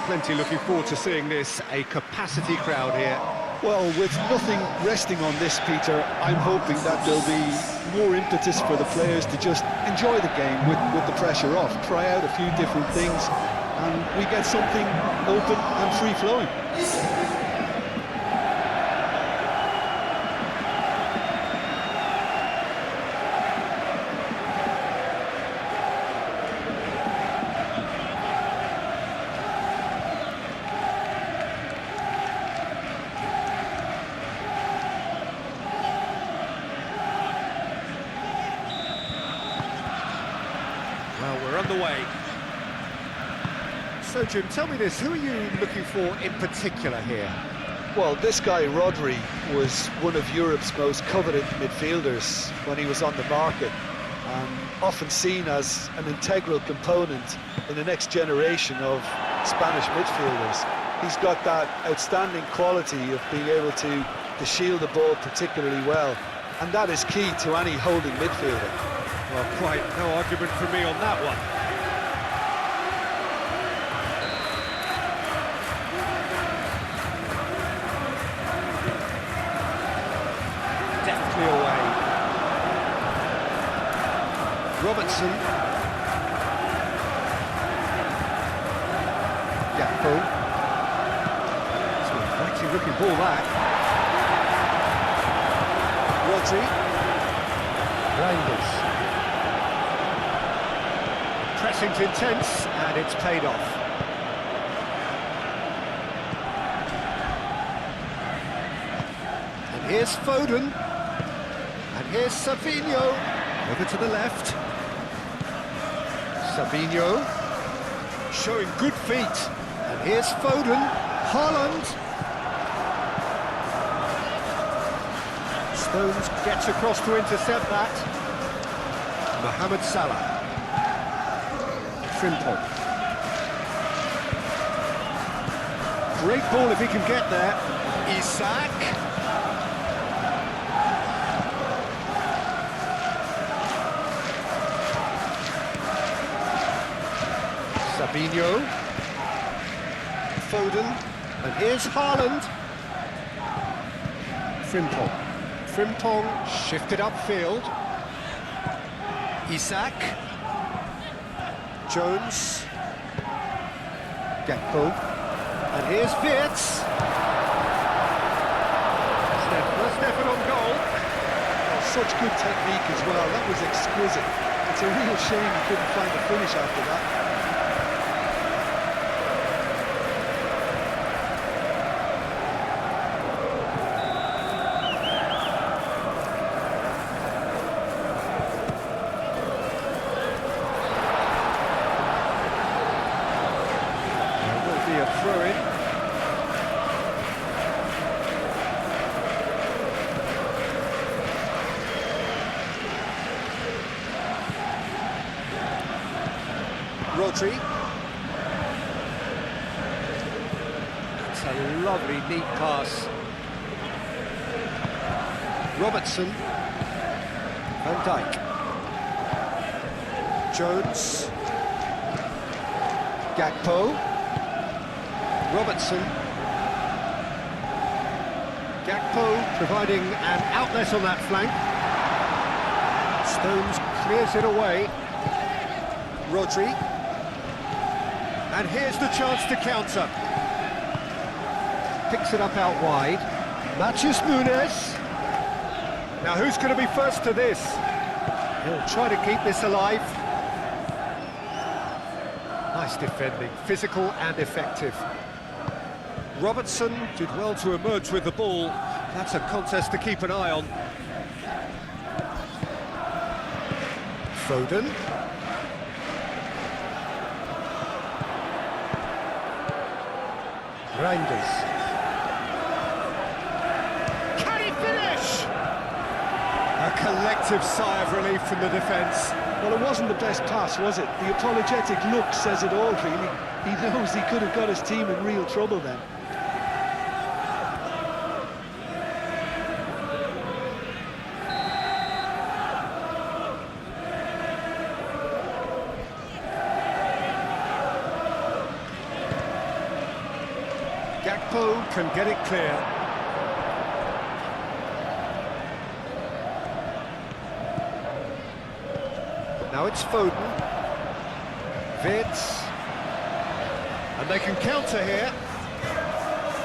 plenty looking forward to seeing this. A capacity crowd here. Well, with nothing resting on this, Peter, I'm hoping that there'll be more impetus for the players to just enjoy the game with the pressure off, try out a few different things, and we get something open and free-flowing. Well, we're underway. So, Jim, tell me this, who are you looking for in particular here? Well, this guy, Rodri, was one of Europe's most coveted midfielders when he was on the market, and often seen as an integral component in the next generation of Spanish midfielders. He's got that outstanding quality of being able to shield the ball particularly well, and that is key to any holding midfielder. Well, quite no argument from me on that one. Deftly away. Robertson. Gakpo. It's an inviting looking ball back. Rodri. Reinders. Pressing's intense, and it's paid off. And here's Foden. And here's Savinho. Over to the left. Savinho. Showing good feet. And here's Foden. Haaland. Stones gets across to intercept that. Mohamed Salah. Frimpong. Great ball if he can get there. Isak. Sabinho. Foden. And here's Haaland. Frimpong. Frimpong shifted upfield. Isak. Jones. Gakpo. And here's Wirtz. Stefan on goal. Oh, such good technique as well. That was exquisite. It's a real shame he couldn't find a finish after that. Throw-in. Rodri. That's a lovely, neat pass. Robertson. Van Dijk. Jones. Gakpo. Robertson. Gakpo providing an outlet on that flank. Stones clears it away. Rodri. And here's the chance to counter. Picks it up out wide. Matheus Nunes. Now who's going to be first to this? He'll try to keep this alive. Nice defending, physical and effective. Robertson did well to emerge with the ball. That's a contest to keep an eye on. Foden. Reinders. Can he finish? A collective sigh of relief from the defence. Well, it wasn't the best pass, was it? The apologetic look says it all, really. He knows he could have got his team in real trouble then. Gakpo can get it clear. Now it's Foden. Vids. And they can counter here.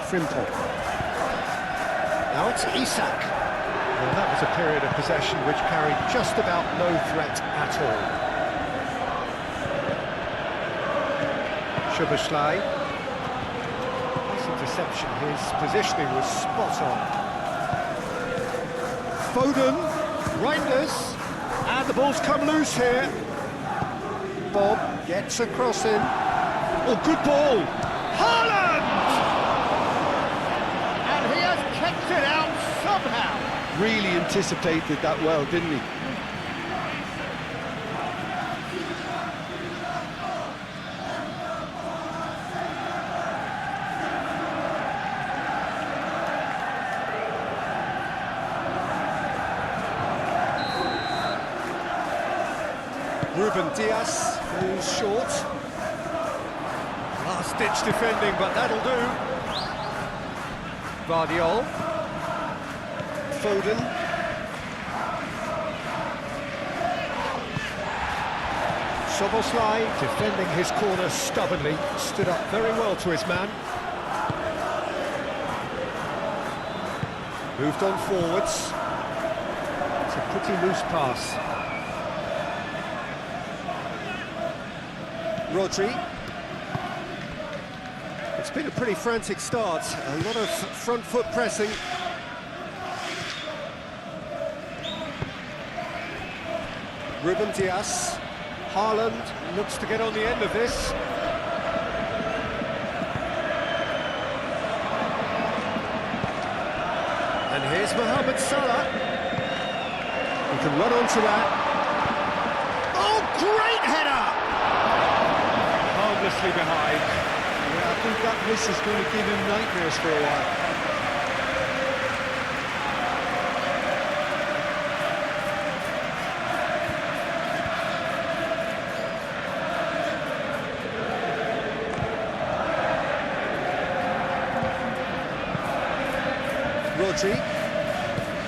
Frimpong. Now it's Isak. Well, that was a period of possession which carried just about no threat at all. Szoboszlai. Nice interception, his positioning was spot on. Foden, Reinders, and the ball's come loose here. Bob gets a cross in. Oh, good ball! Haaland! And he has kept it out somehow. Really anticipated that well, didn't he? Ruben Dias goes short. Last-ditch defending, but that'll do. Guardiola. Foden. Szoboszlai defending his corner stubbornly, stood up very well to his man. Moved on forwards. It's a pretty loose pass. Rodri. It's been a pretty frantic start, a lot of front foot pressing. Ruben Dias. Haaland looks to get on the end of this. And here's Mohamed Salah. He can run onto that. Oh, great header! Harmlessly behind. Yeah, I think that miss is going to give him nightmares for a while. Rodri.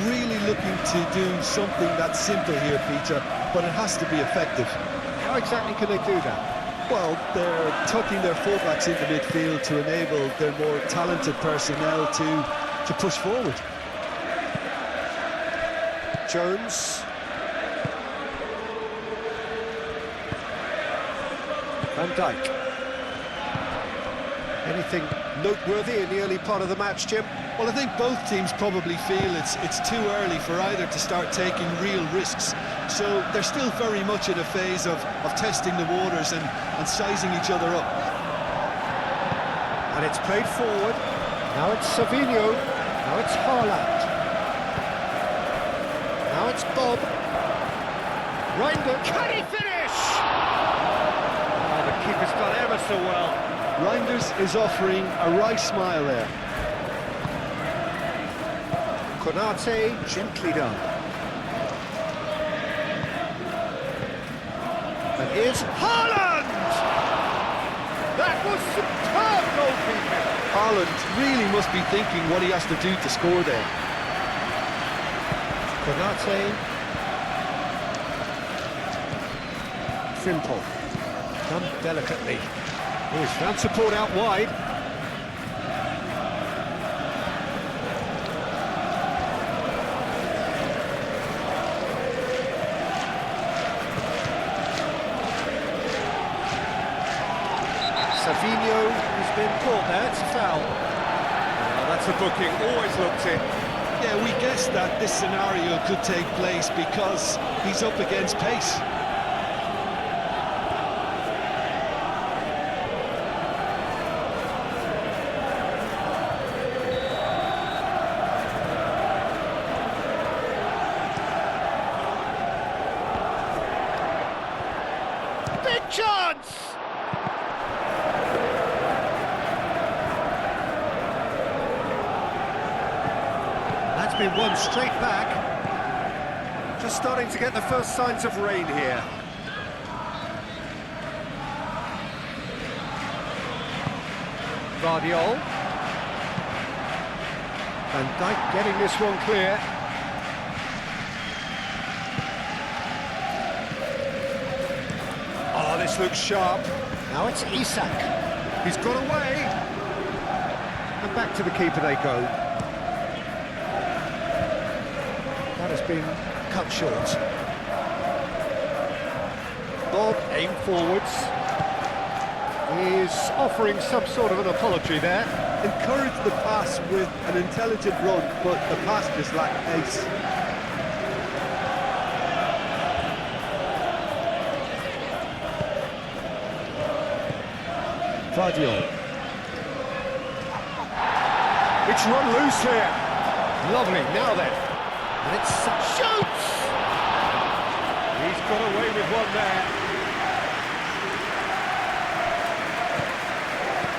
Really looking to do something that's simple here, Peter, but it has to be effective. How exactly can they do that? Well, they're tucking their fullbacks into midfield to enable their more talented personnel to push forward. Jones. Van Dijk. Anything noteworthy in the early part of the match, Jim? Well, I think both teams probably feel it's too early for either to start taking real risks. So they're still very much in a phase of testing the waters and sizing each other up. And it's played forward. Now it's Savinho. Now it's Haaland. Now it's Bob. Reinders. Can he finish? Oh, the keeper's done ever so well. Reinders is offering a right smile there. Konate, gently done. And here's Haaland! That was superb goalkeeping! Haaland really must be thinking what he has to do to score there. Konate. Frimpong. Done delicately. Oh, he's found support out wide. Savinho has been caught there, it's a foul. Well, that's a booking, always looked it. Yeah, we guessed that this scenario could take place because he's up against pace. Big chance! That's been won straight back. Just starting to get the first signs of rain here. Guardiola. Van Dijk getting this one clear. Oh, this looks sharp. Now it's Isak. He's got away. And back to the keeper they go. That has been cut short. Bob, aim forwards. He's offering some sort of an apology there. Encourage the pass with an intelligent run, but the pass just lacked pace. Vardiol. It's run loose here. Lovely, now then. And it's shoots! He's got away with one there.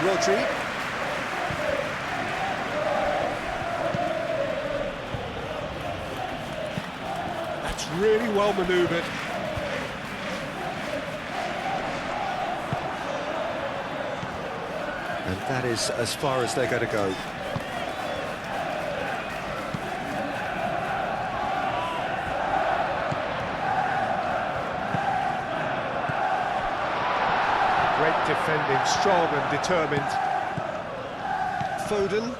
Rodri. That's really well manoeuvred. And that is as far as they're going to go. Great defending, strong and determined. Foden.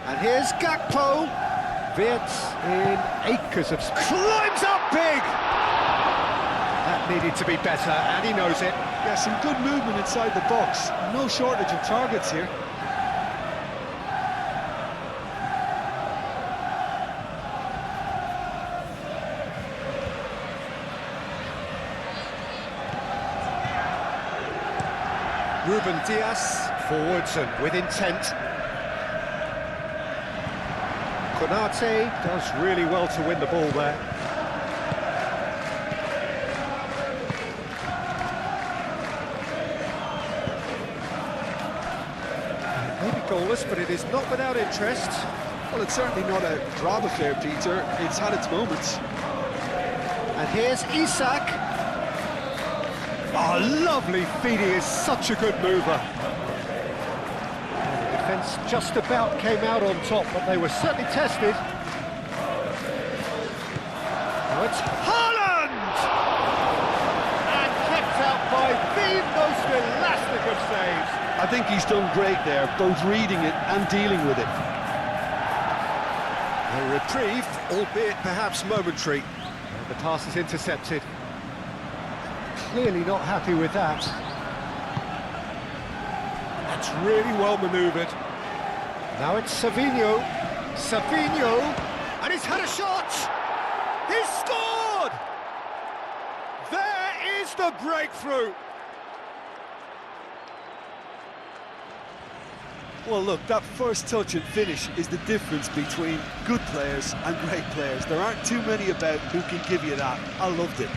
And here's Gakpo. Wirtz in acres of... climbs up big! That needed to be better, and he knows it. Yeah, some good movement inside the box. No shortage of targets here. Ruben Dias, forwards and with intent. Konate does really well to win the ball there. Maybe goalless, but it is not without interest. Well, it's certainly not a grab affair, Peter. It's had its moments. And here's Isak. Oh, lovely feed, he is such a good mover. The defence just about came out on top, but they were certainly tested. Now it's Haaland! And kept out by the most elastic of saves. I think he's done great there, both reading it and dealing with it. A reprieve, albeit perhaps momentary. And the pass is intercepted. Clearly not happy with that. That's really well manoeuvred. Now it's Savinho. Savinho! And he's had a shot! He's scored! There is the breakthrough! Well, look, that first touch and finish is the difference between good players and great players. There aren't too many about who can give you that. I loved it.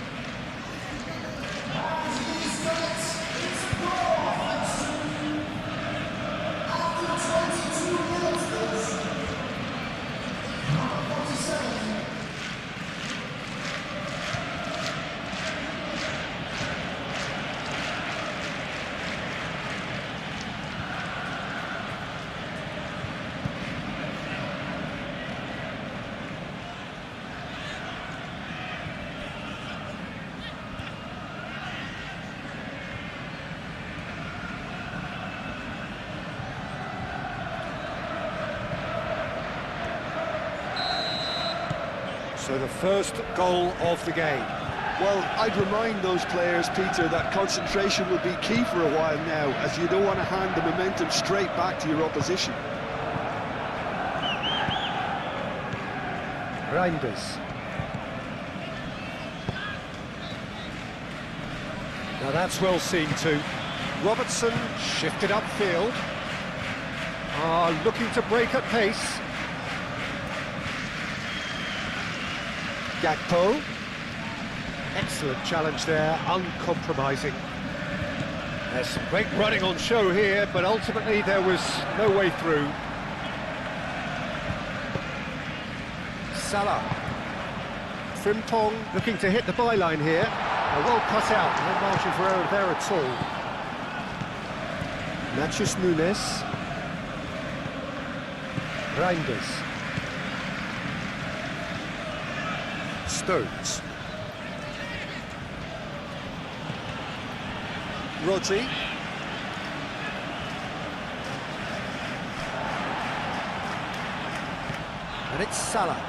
So the first goal of the game. Well, I'd remind those players, Peter, that concentration will be key for a while now, as you don't want to hand the momentum straight back to your opposition. Reinders. Now that's well seen too. Robertson shifted upfield. Looking to break at pace. Gakpo. Excellent challenge there, uncompromising. There's some great running on show here, but ultimately there was no way through. Salah. Frimpong looking to hit the byline here. Well cut out, no margin for error there at all. Matheus Nunes. Reinders. Stones. Rodri. And it's Salah.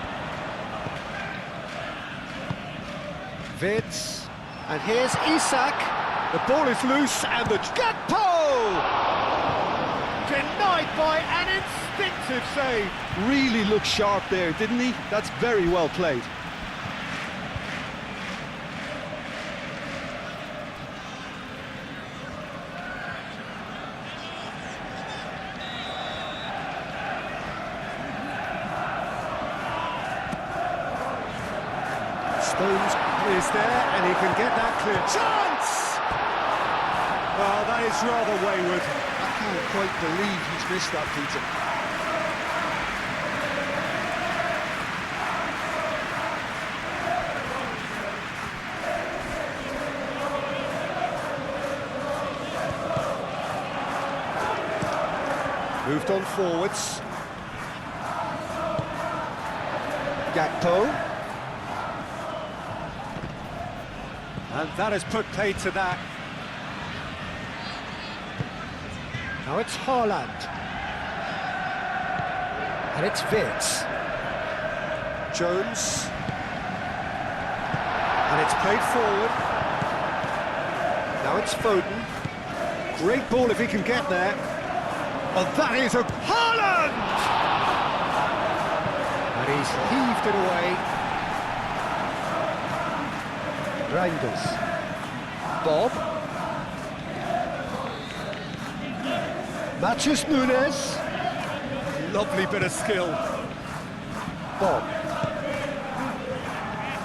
Wirtz. And here's Isak. The ball is loose and the Gakpo! Denied by an instinctive save. Really looked sharp there, didn't he? That's very well played. Stones is there and he can get that clear. Chance! Well, that is rather wayward. I can't quite believe he's missed that, Peter. Moved on forwards. Gakpo. And that has put paid to that. Now it's Haaland. And it's Wirtz. Jones. And it's played forward. Now it's Foden. Great ball if he can get there. Oh, that is a Haaland! And he's heaved it away. Reinders. Bob. Matheus Nunes. Lovely bit of skill. Bob.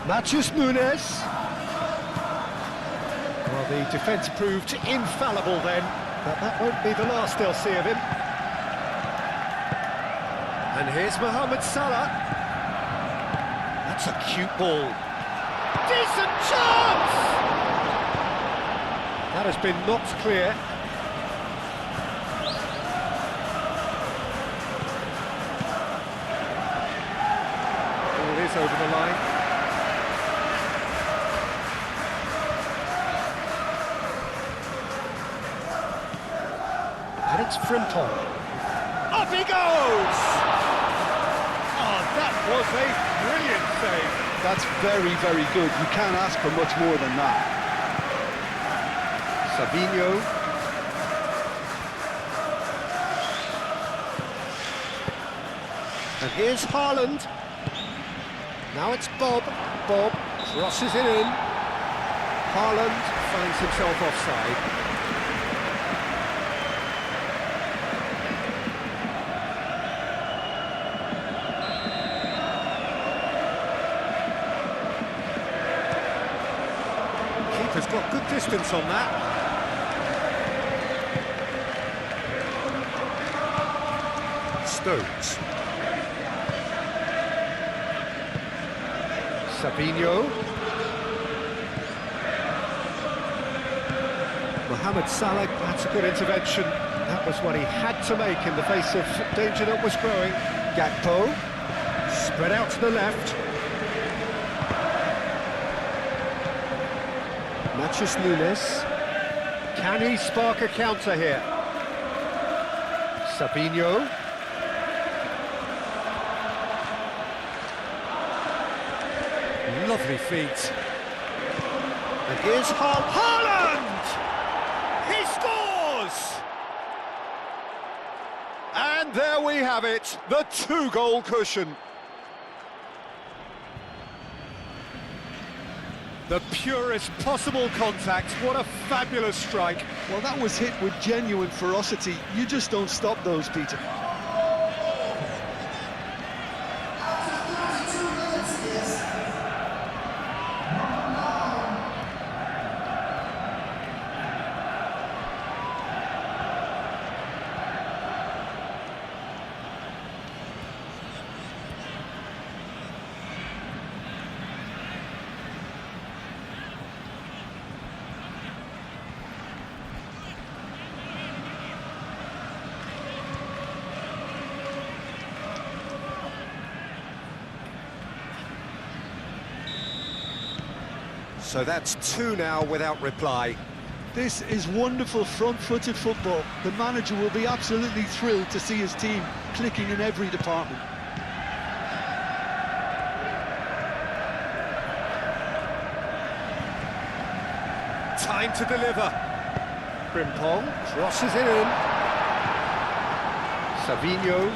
Matheus Nunes. Well, the defence proved infallible then, but that won't be the last they'll see of him. And here's Mohamed Salah. That's a cute ball. Decent chance! That has been knocked clear. Ball is over the line. And it's Frimpong. Up he goes! Oh, that was a brilliant save. That's very, very good. You can't ask for much more than that. Savinho. And here's Haaland. Now it's Bob. Bob crosses it in. Haaland finds himself offside. Keeper's got good distance on that. Stones. Savinho. Mohamed Salah, that's a good intervention. That was what he had to make in the face of danger that was growing. Gakpo, spread out to the left. Matheus Nunes. Can he spark a counter here? Savinho. Lovely feet. And here's Haaland! He scores! And there we have it, the two-goal cushion. The purest possible contact, what a fabulous strike. Well, that was hit with genuine ferocity. You just don't stop those, Peter. So that's 2 now without reply. This is wonderful front-footed football. The manager will be absolutely thrilled to see his team clicking in every department. Time to deliver. Frimpong crosses it in. Savinho.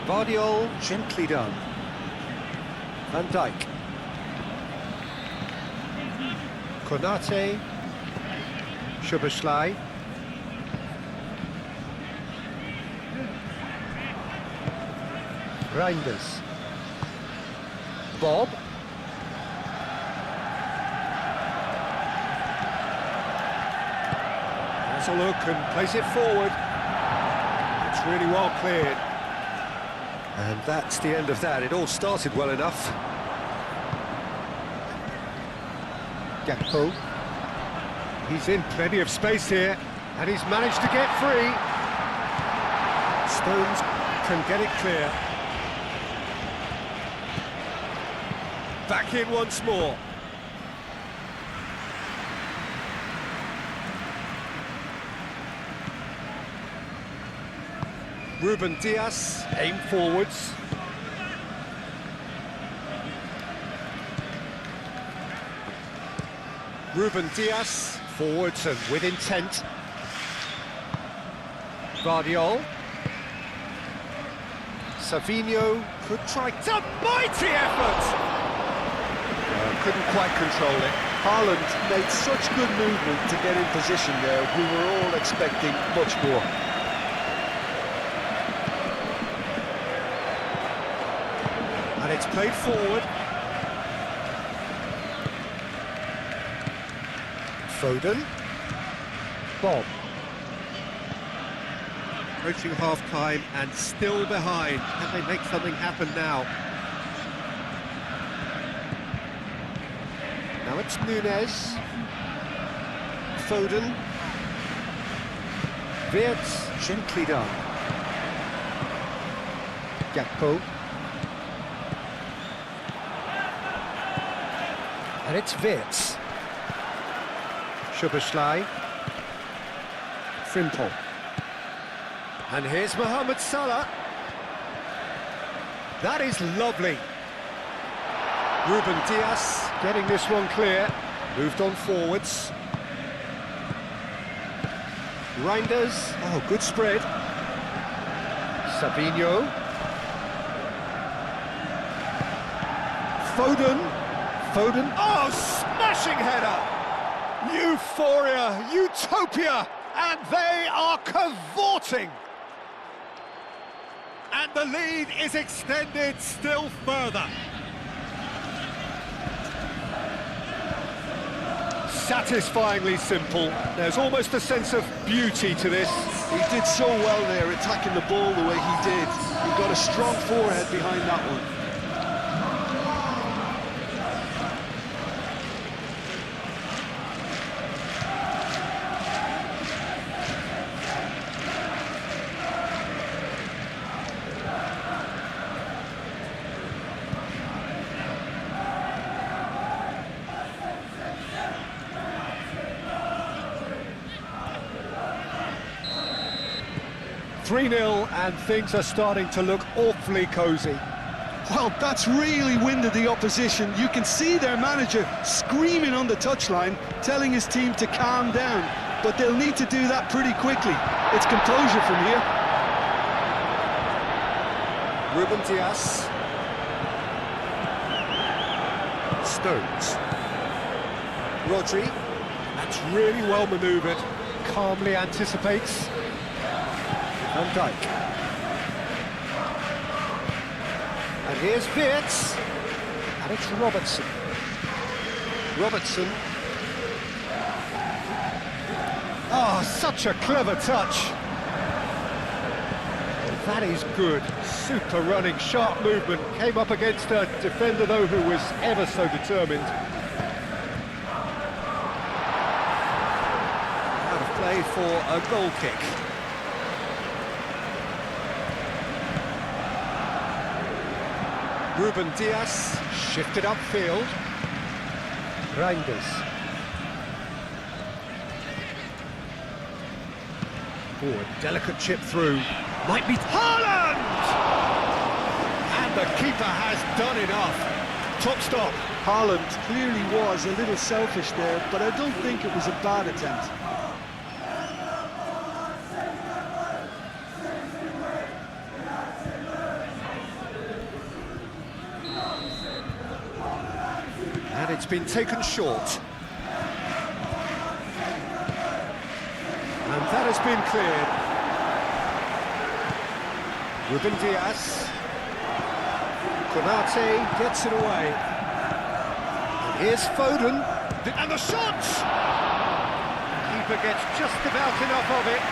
Vardiol, gently done. Van Dijk. Konate. Szoboszlai. Reinders. Bob. Has a look and plays it forward. It's really well cleared. And that's the end of that. It all started well enough. Gakpo. He's in plenty of space here, and he's managed to get free. Stones can get it clear. Back in once more. Ruben Dias, aim forwards. Ruben Dias, forwards and with intent. Vardiol. Savinho could try. It's a mighty effort! Couldn't quite control it. Haaland made such good movement to get in position there. We were all expecting much more. And it's played forward. Foden. Bob. Approaching half-time and still behind. Can they make something happen now? Now it's Nunes. Foden. Wirtz, gently done. Gakpo. And it's Wirtz. Szoboszlai. Frimpong. And here's Mohamed Salah. That is lovely. Ruben Dias getting this one clear. Moved on forwards. Reinders. Oh, good spread. Savinho. Foden. Foden. Oh, smashing header! Euphoria, utopia, and they are cavorting. And the lead is extended still further. Satisfyingly simple. There's almost a sense of beauty to this. He did so well there, attacking the ball the way he did. He got a strong forehead behind that one. 3-0 and things are starting to look awfully cosy. Well, that's really winded the opposition. You can see their manager screaming on the touchline, telling his team to calm down. But they'll need to do that pretty quickly. It's composure from here. Ruben Dias. Stones. Rodri. That's really well manoeuvred. Calmly anticipates. Van Dijk. And here's Wirtz. And it's Robertson. Robertson. Oh, such a clever touch. That is good. Super running, sharp movement. Came up against a defender, though, who was ever so determined. Out of play for a goal kick. Ruben Dias shifted upfield. Reinders. Oh, a delicate chip through. Might be Haaland! And the keeper has done enough. Top stop. Haaland clearly was a little selfish there, but I don't think it was a bad attempt. And it's been taken short. And that has been cleared. Ruben Dias. Konate gets it away. And here's Foden. And the shot! Keeper gets just about enough of it.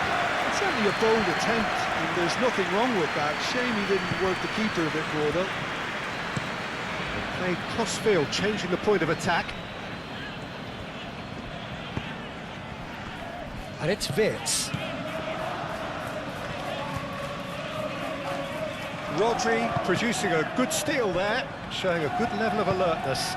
It's certainly a bold attempt, and there's nothing wrong with that. Shame he didn't work the keeper a bit more, though. Played cross-field, changing the point of attack. And it's Wirtz. Rodri producing a good steal there, showing a good level of alertness.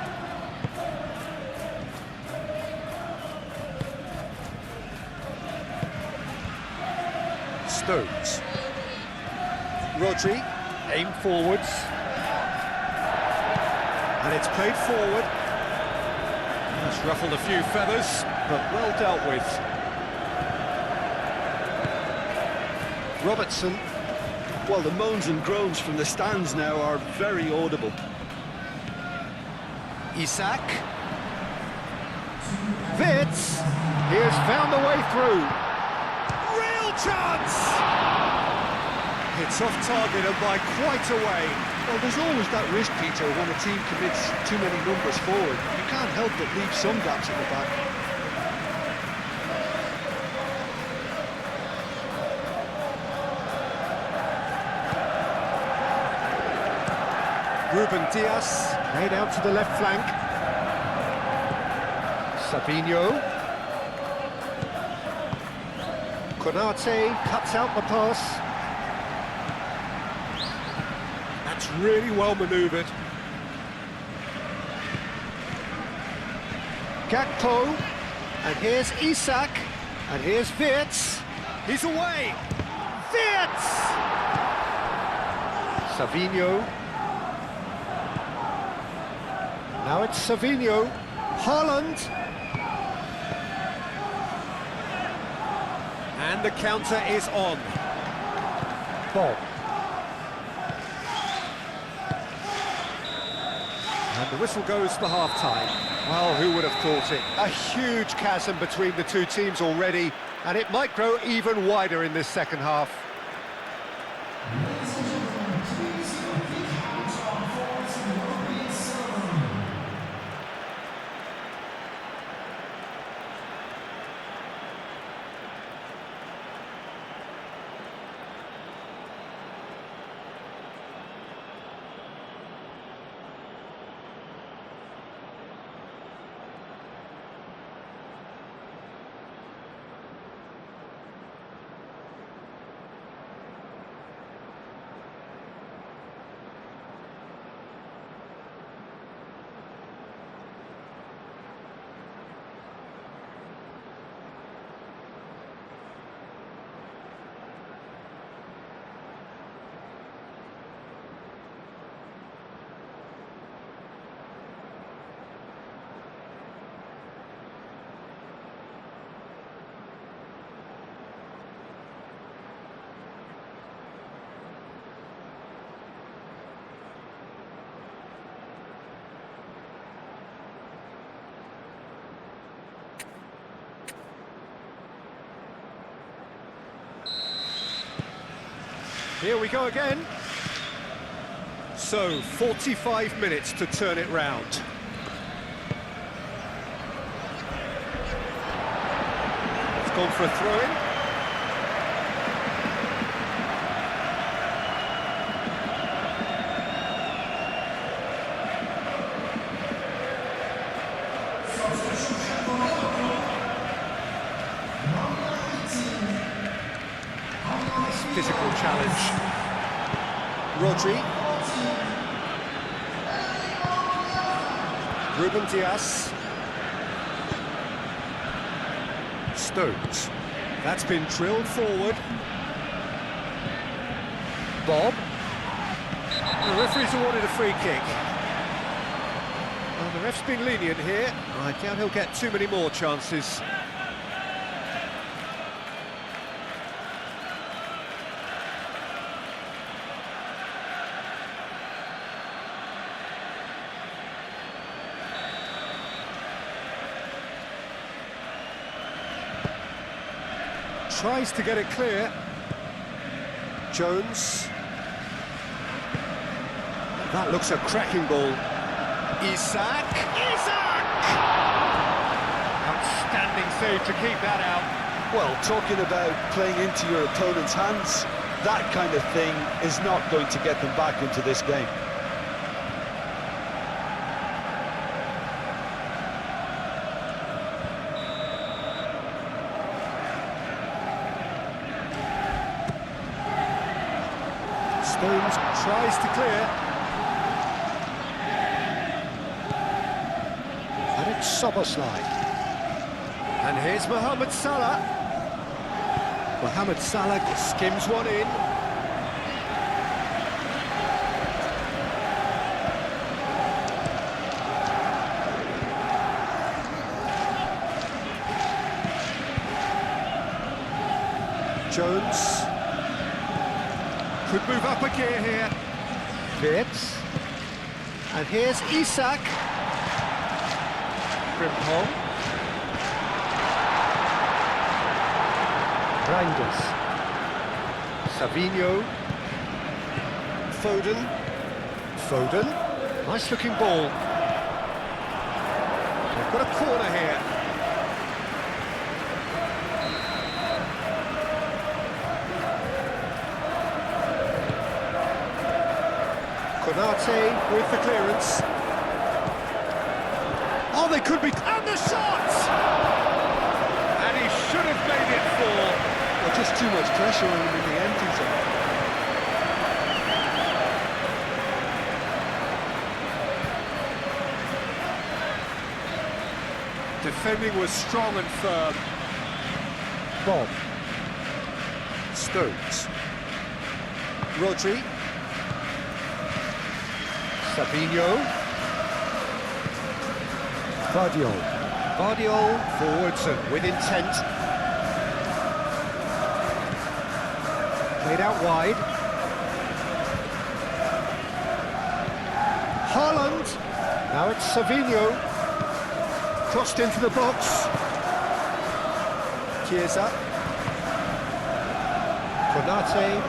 Stones. Rodri, aim forwards. And it's played forward. It's ruffled a few feathers, but well dealt with. Robertson. Well, the moans and groans from the stands now are very audible. Isak. Wirtz. He has found the way through. Real chance! It's off target and by quite a way. Well, there's always that risk, Peter, when a team commits too many numbers forward. You can't help but leave some gaps at the back. Ruben Dias made out to the left flank. Savinho. Konate cuts out the pass. That's really well manoeuvred. Gakpo. And here's Isak. And here's Wirtz. He's away. Wirtz! Savinho. Now it's Savinho. Haaland. And the counter is on. Bob. And the whistle goes for half-time. Well, who would have thought it? A huge chasm between the two teams already, and it might grow even wider in this second half. Here we go again. So, 45 minutes to turn it round. It's gone for a throw-in. Physical challenge. Rodri. Ruben Dias. Stones. That's been drilled forward. Bob. The referee's awarded a free kick. Well, the ref's been lenient here. I doubt he'll get too many more chances. Tries to get it clear. Jones. That looks a cracking ball. Isak! Outstanding save to keep that out. Well, talking about playing into your opponent's hands, that kind of thing is not going to get them back into this game. Stones tries to clear. And it's Soboslai. And here's Mohamed Salah. Mohamed Salah skims one in. Jones. Could move up a gear here. Fitz. And here's Isak. Frimpong. Reinders. Savinho. Foden. Nice looking ball. They've got a corner here. Konate with the clearance. Oh, they could be... And the shot! And he should have made it four. Well, just too much pressure on him in the empty zone. Defending was strong and firm. Bob. Stones. Rodri. Savinho. Vardiol forwards and with intent. Played out wide. Haaland. Now it's Savinho. Crossed into the box. Chiesa. Konate.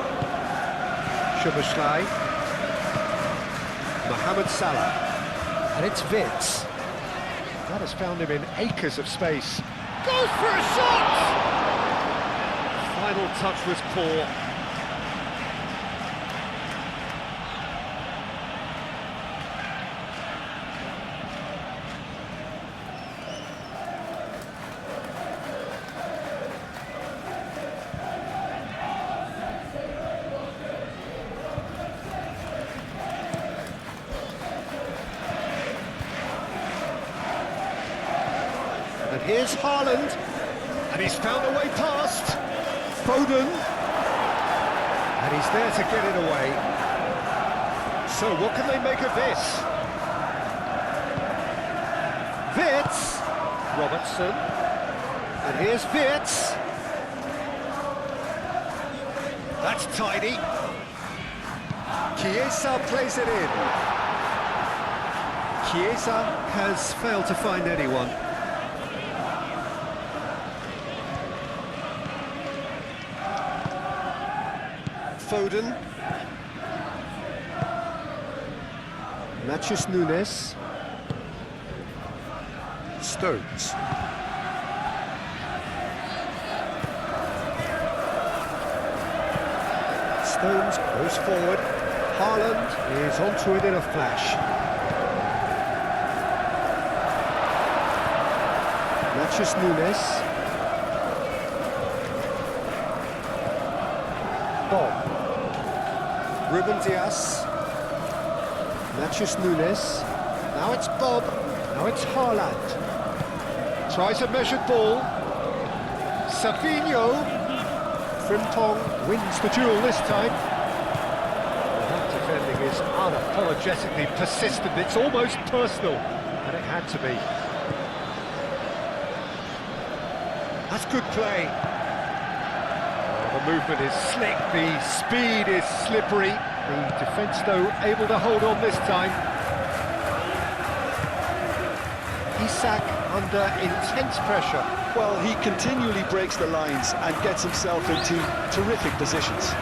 Szoboszlai. Mohamed Salah. And it's Vitz. That has found him in acres of space. Goes for a shot! Final touch was poor. And here's Haaland, and he's found a way past. Foden, and he's there to get it away. So what can they make of this? Vitz, Robertson, and here's Vitz. That's tidy. Chiesa plays it in. Chiesa has failed to find anyone. Foden. Matheus Nunes. Stones. Stones goes forward. Haaland is onto it in a flash. Matheus Nunes. Bob. Ruben Dias. Matheus Nunes. Now it's Bob. Now it's Haaland. Tries a measured ball. Savinho. Frimpong wins the duel this time. That defending is unapologetically persistent. It's almost personal, and it had to be. That's good play. Oh, the movement is slick, the speed is slippery. The defence, though, able to hold on this time. Isak under intense pressure. Well, he continually breaks the lines and gets himself into terrific positions.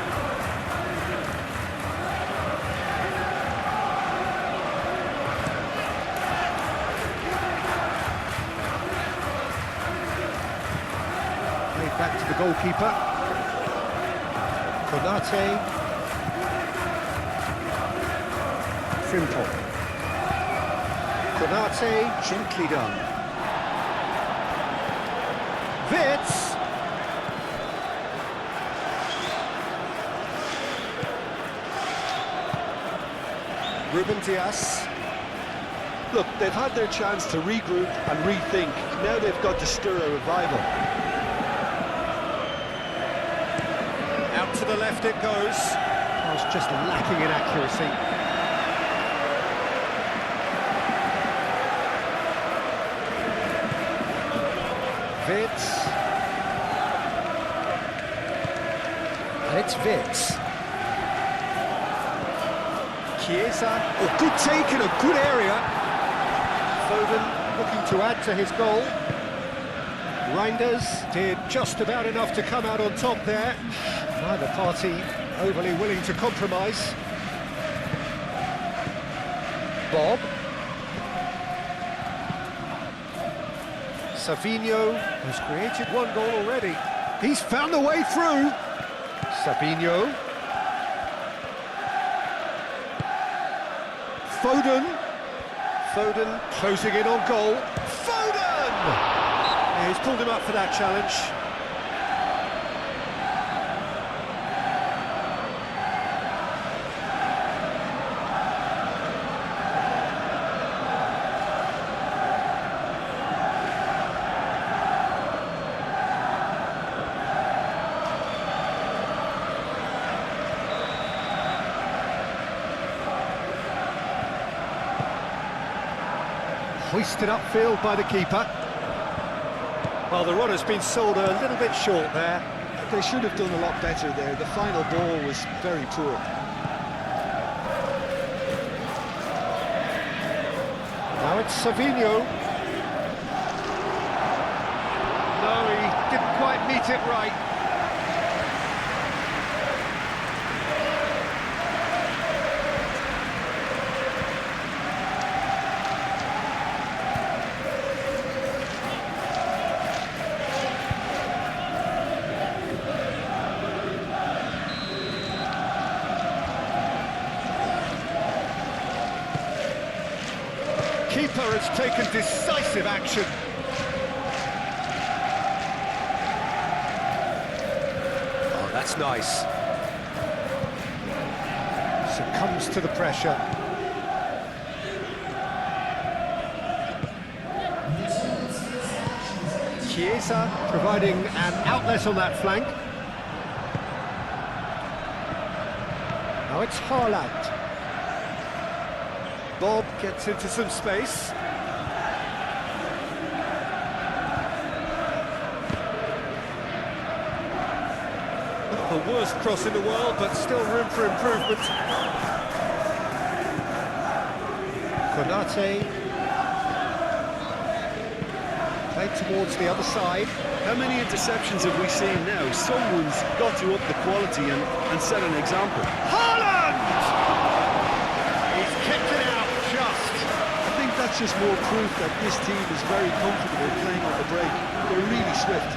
Played back to the goalkeeper. Konate. Frimpong. Konate, gently done. Wits. Ruben Dias. Look, they've had their chance to regroup and rethink. Now they've got to stir a revival. Out to the left it goes. Oh, it's just lacking in accuracy. Wits. And it's Wits. Chiesa. Oh, good take in a good area. Foden looking to add to his goal. Reinders did just about enough to come out on top there. Neither party overly willing to compromise. Bob. Savinho has created one goal already. He's found a way through. Savinho. Foden closing in on goal. Foden! Yeah, he's pulled him up for that challenge. Hoisted upfield by the keeper. Well, the run has been sold a little bit short there. They should have done a lot better there. The final ball was very poor. Now it's Savinho. No, he didn't quite meet it right. Keeper has taken decisive action. Oh, that's nice. Succumbs to the pressure. Chiesa providing an outlet on that flank. Now it's Haaland. Bob gets into some space. Not the worst cross in the world, but still room for improvement. Konate. Played towards the other side. How many interceptions have we seen now? Someone's got to up the quality and set an example. Haaland! He's kept it out just. I think that's just more proof that this team is very comfortable playing on the break. They're really swift.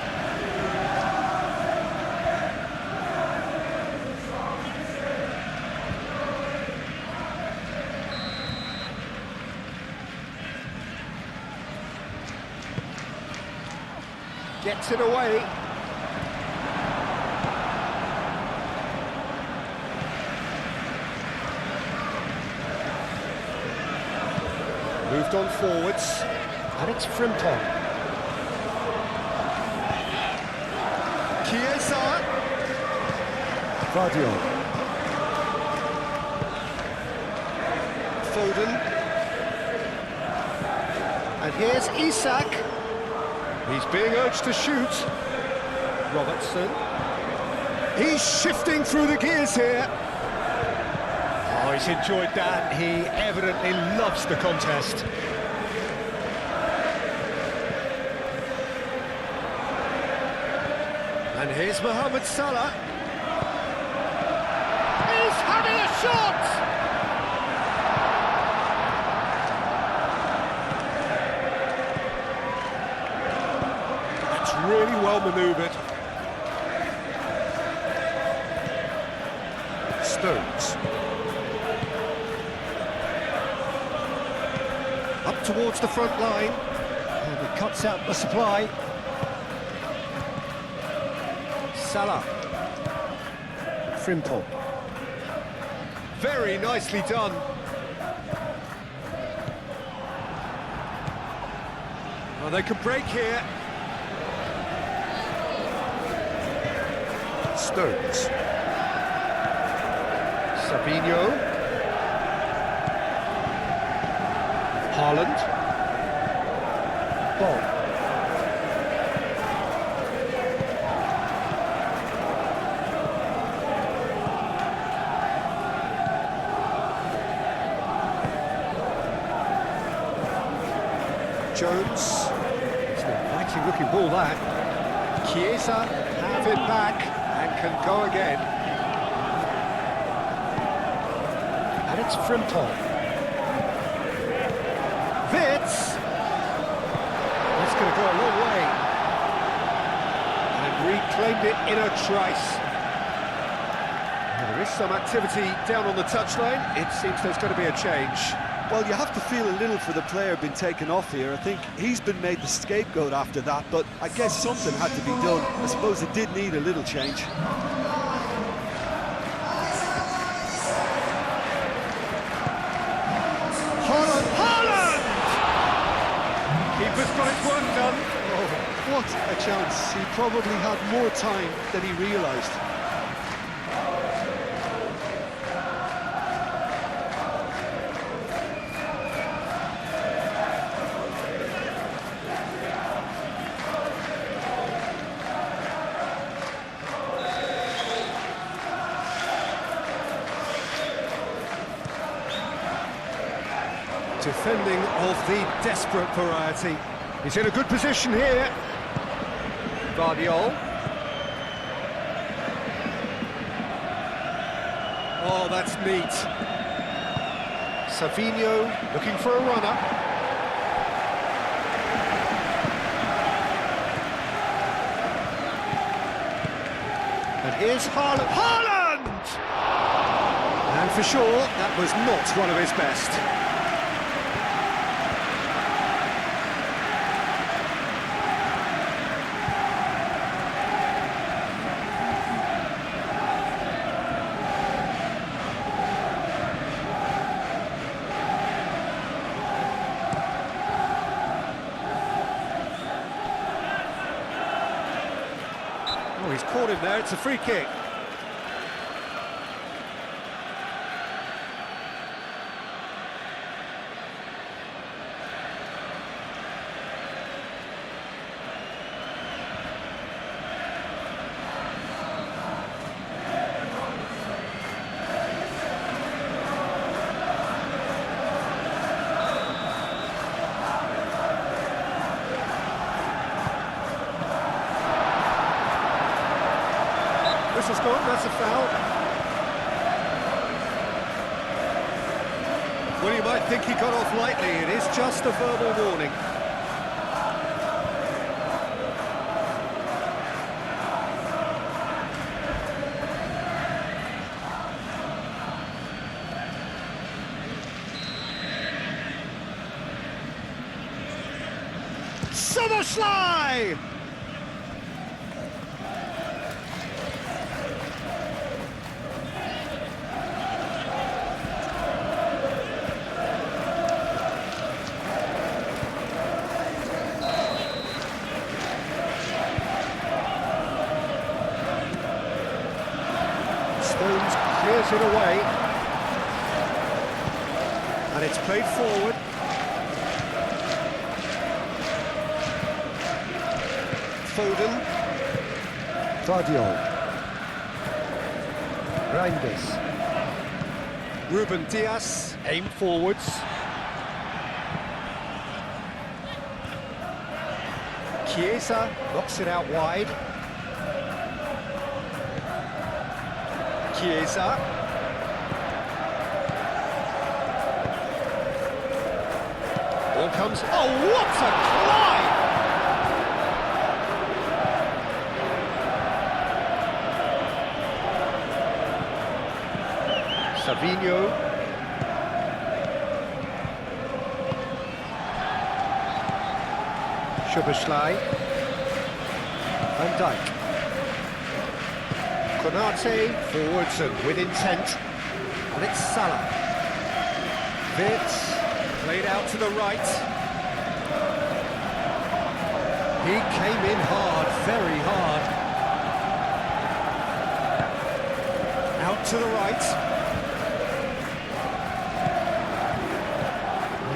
Gets it away. Moved on forwards, and it's Frimpong. Chiesa. Guardiola. Foden. And here's Isak. He's being urged to shoot. Robertson. He's shifting through the gears here. Oh, he's enjoyed that. He evidently loves the contest. And here's Mohamed Salah. He's having a shot! That's really well manoeuvred. Stones. Up towards the front line. And he cuts out the supply. Salah. Frimpong. Very nicely done. Well, they can break here. Stones. Sabinho. Haaland. Ball. Jones. It's an inviting looking ball that. Chiesa have it back and can go again. And it's Frimpong. Vitz. That's going to go a long way. And reclaimed it in a trice. Now, there is some activity down on the touchline. It seems there's going to be a change. Well, you have to feel a little for the player being taken off here. I think he's been made the scapegoat after that, but I guess something had to be done. I suppose it did need a little change. Haaland! Keeper's got his work done. Oh, what a chance. He probably had more time than he realised. Defending of the desperate variety. He's in a good position here. Guardiola. Oh, that's neat. Sabinho looking for a runner. And here's Haaland. Haaland! And for sure, that was not one of his best. Oh, he's caught him there, it's a free kick. Whistle's gone, that's a foul. Well, you might think he got off lightly, it is just a verbal warning. Somerslide! it away. And it's played forward. Foden. Guardiola. Reinders. Ruben Dias, aim forwards. Chiesa knocks it out wide. Chiesa. Ball comes. Oh, what a climb! Savinho. Szoboszlai. Van Dijk. Konate forwards and with intent. And it's Salah. Wirtz played out to the right. He came in hard, very hard. Out to the right.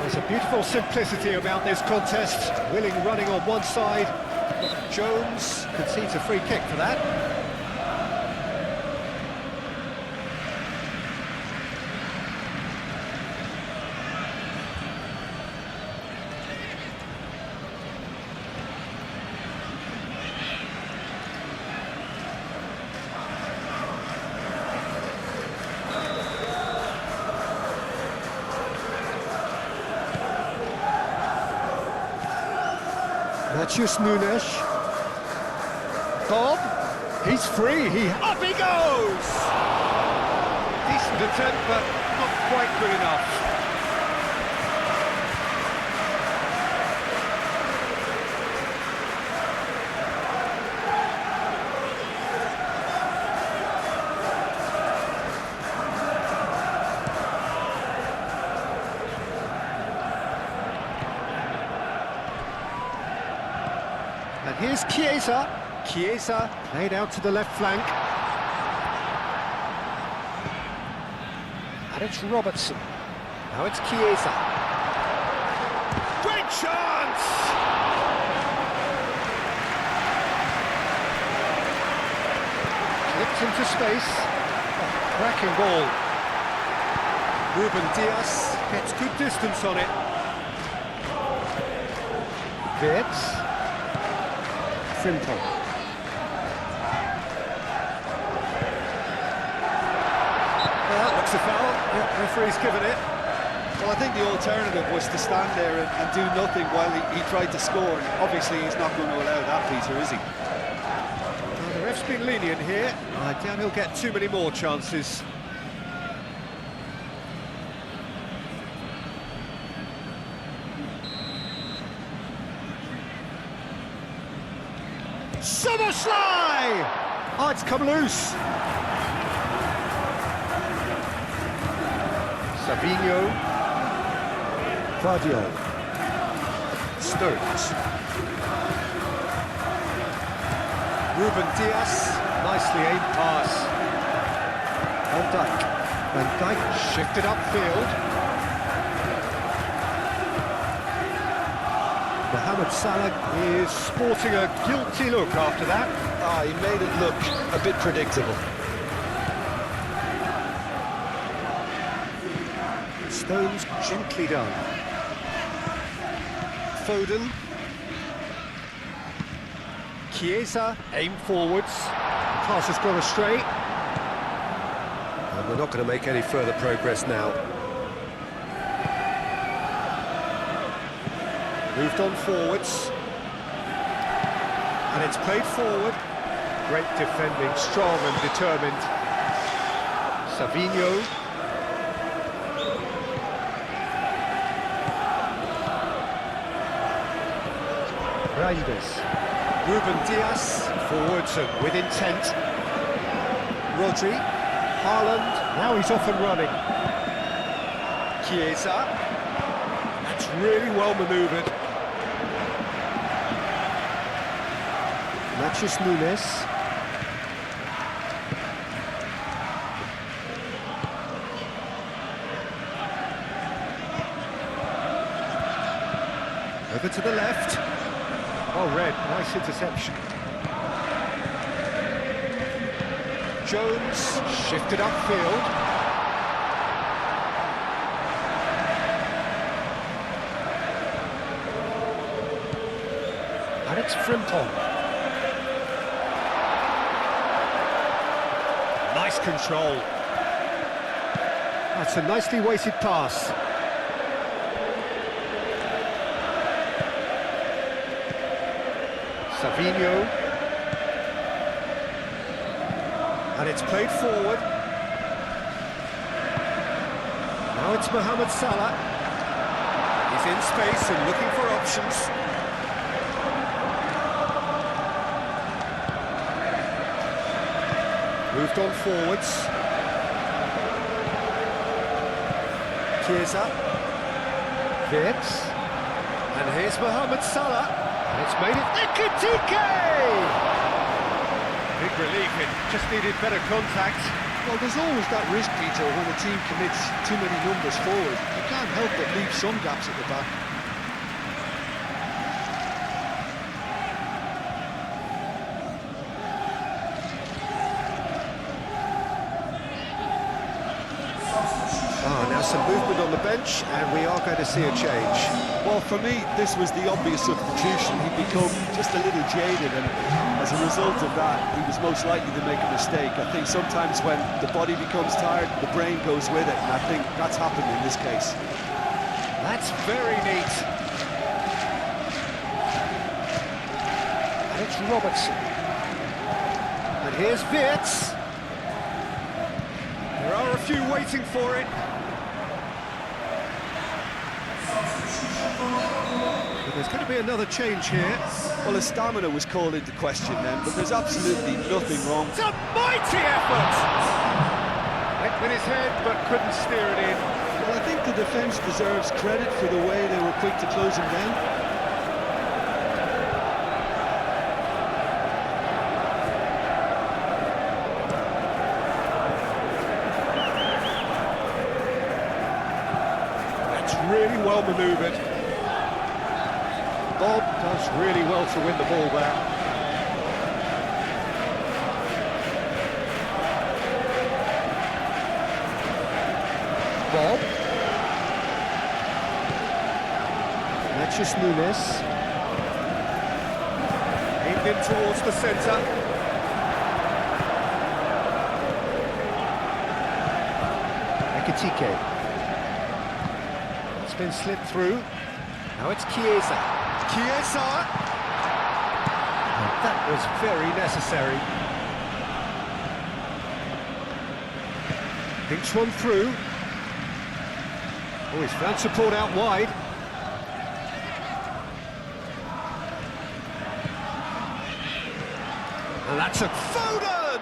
There's a beautiful simplicity about this contest. Willing running on one side. Jones concedes a free kick for that. Matheus Nunes. Bob, he's free, up he goes! Decent attempt, but not quite good enough. And here's Chiesa. Chiesa played out to the left flank. And it's Robertson. Now it's Chiesa. Great chance! Clipped into space. Oh, cracking ball. Ruben Dias gets good distance on it. Wirtz. Simple. Well, looks a foul. Yeah, referee's given it. Well, I think the alternative was to stand there and do nothing while he tried to score. And obviously, he's not going to allow that, Peter, is he? Well, the ref's been lenient here. I doubt he'll get too many more chances. Szoboszlai! Oh, it's come loose. Savinho. Guardiola. Stones. Ruben Dias. Nicely aimed pass. Van Dijk. Van Dijk shifted upfield. Mohamed Salah is sporting a guilty look after that. Ah, he made it look a bit predictable. Stones gently done. Foden. Chiesa, aim forwards. Pass has gone astray. And we're not going to make any further progress now. Moved on forwards. And it's played forward. Great defending, strong and determined. Savinho. Reinders. Ruben Dias, forwards and with intent. Rodri. Haaland, now he's off and running. Chiesa. That's really well manoeuvred. Matheus Nunes. Over to the left. Well read, nice interception. Jones shifted upfield. And it's Frimpong. Nice control. That's a nicely weighted pass. Savinho. And it's played forward. Now it's Mohamed Salah. He's in space and looking for options. Moved on forwards. Chiesa. Wirtz. And here's Mohamed Salah. And it's made it Ekitike! Big relief, it just needed better contact. Well, there's always that risk, Peter, when a team commits too many numbers forward. You can't help but leave some gaps at the back. Now some movement on the bench, and we are going to see a change. Well, for me, this was the obvious substitution. He'd become just a little jaded, and as a result of that, he was most likely to make a mistake. I think sometimes when the body becomes tired, the brain goes with it, and I think that's happened in this case. That's very neat. And it's Robertson. And here's Wirtz. There are a few waiting for it. But there's going to be another change here. Well, his stamina was called into question then, but there's absolutely nothing wrong. It's a mighty effort! Went with his head, but couldn't steer it in. Well, I think the defence deserves credit for the way they were quick to close him down. Really well manoeuvred. Bob does really well to win the ball there. Bob. Matches Nunes. Aimed in towards the centre. Ekitike. Been slipped through. Now it's Chiesa. Chiesa! And that was very necessary. Thinks one through. Oh, he's found support out wide. And that's a Foden!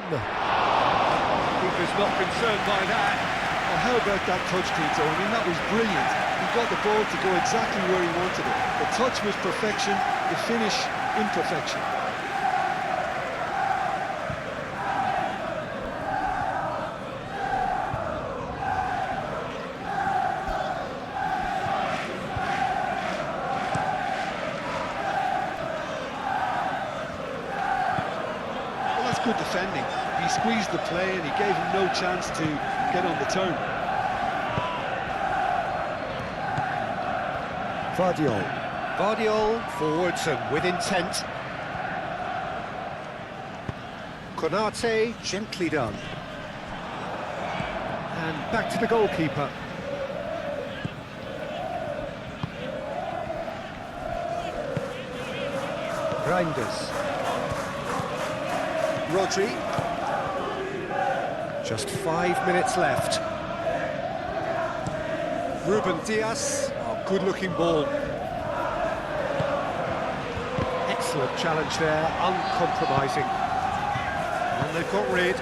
Keeper's not concerned by that. Well, how about that touch, Peter? I mean, that was brilliant. He got the ball to go exactly where he wanted it. The touch was perfection, the finish imperfection. Well, that's good defending. He squeezed the play and he gave him no chance to get on the turn. Vardiol forwards and with intent. Konate gently done. And back to the goalkeeper. Reinders. Rodri. Just 5 minutes left. Ruben Dias. Good-looking ball. Excellent challenge there, uncompromising. And they've got rid.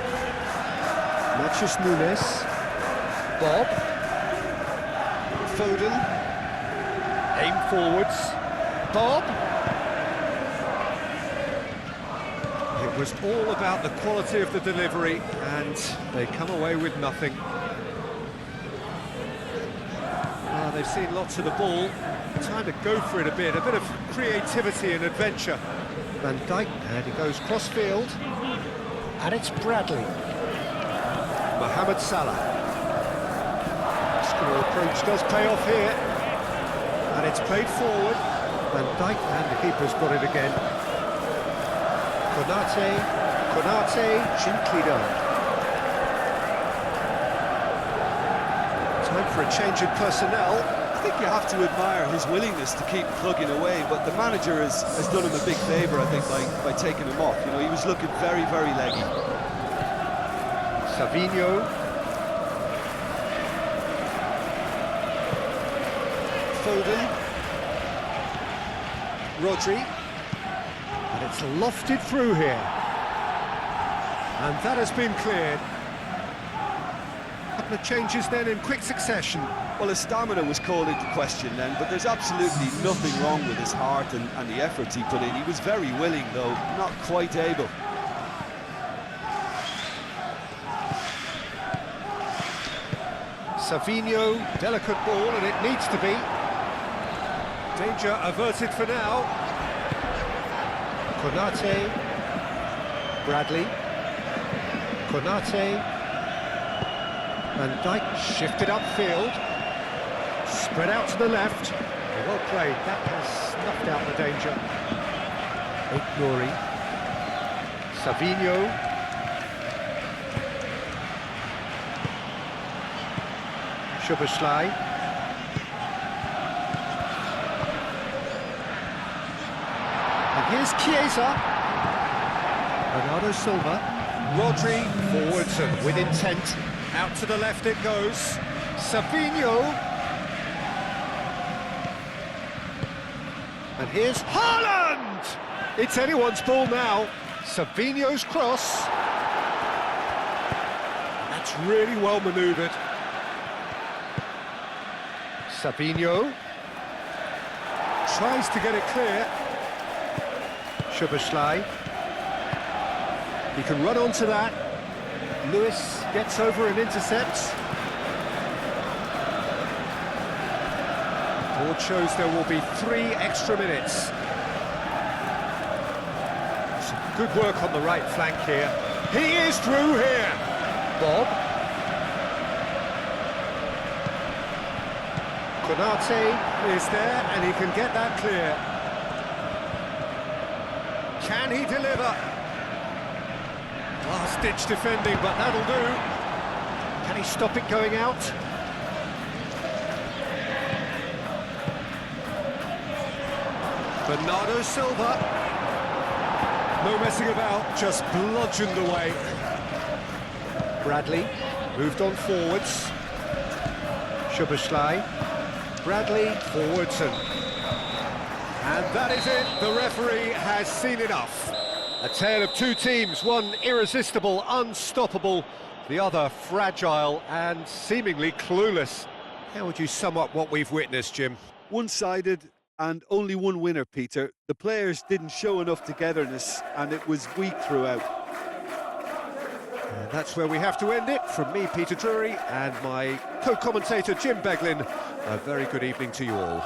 Matches Nunes. Bob. Foden. Aim forwards. Bob. It was all about the quality of the delivery, and they come away with nothing. they've seen lots of the ball. Time to go for it a bit of creativity and adventure. Van Dijk, and he goes cross-field. And it's Bradley. Mohamed Salah. Score approach does pay off here. And it's played forward. Van Dijk, and the keeper's got it again. Konate, gently done. Time for a change in personnel. I think you have to admire his willingness to keep plugging away, but the manager has done him a big favour, I think, by taking him off. You know, he was looking very, very leggy. Savinho. Foden. Rodri. And it's lofted through here. And that has been cleared. Couple of changes then in quick succession. Well, his stamina was called into question then, but there's absolutely nothing wrong with his heart and the efforts he put in. He was very willing, though, not quite able. Savinho, delicate ball, and it needs to be. Danger averted for now. Konate. Bradley. Konate. Van Dijk shifted upfield. Spread out to the left. Well played. That has snuffed out the danger. Nuri. Savinho. Szoboszlai. And here's Chiesa. Bernardo Silva. Rodri forwards and with intent. Out to the left it goes. Savinho. And here's Haaland! It's anyone's ball now. Savinho's cross. That's really well manoeuvred. Savinho. Tries to get it clear. Szoboszlai. He can run onto that. Lewis gets over and intercepts. Board shows there will be 3 extra minutes. Some good work on the right flank here. He is through here. Bob. Konate is there and he can get that clear. Can he deliver? Last-ditch defending, but that'll do. Can he stop it going out? Bernardo Silva. No messing about, just bludgeoned away. Bradley moved on forwards. Szoboszlai. Bradley forwards and that is it. The referee has seen enough. A tale of 2 teams, one irresistible, unstoppable, the other fragile and seemingly clueless. How would you sum up what we've witnessed, Jim? One-sided and only one winner, Peter. The players didn't show enough togetherness and it was weak throughout. And that's where we have to end it. From me, Peter Drury, and my co-commentator, Jim Beglin, a very good evening to you all.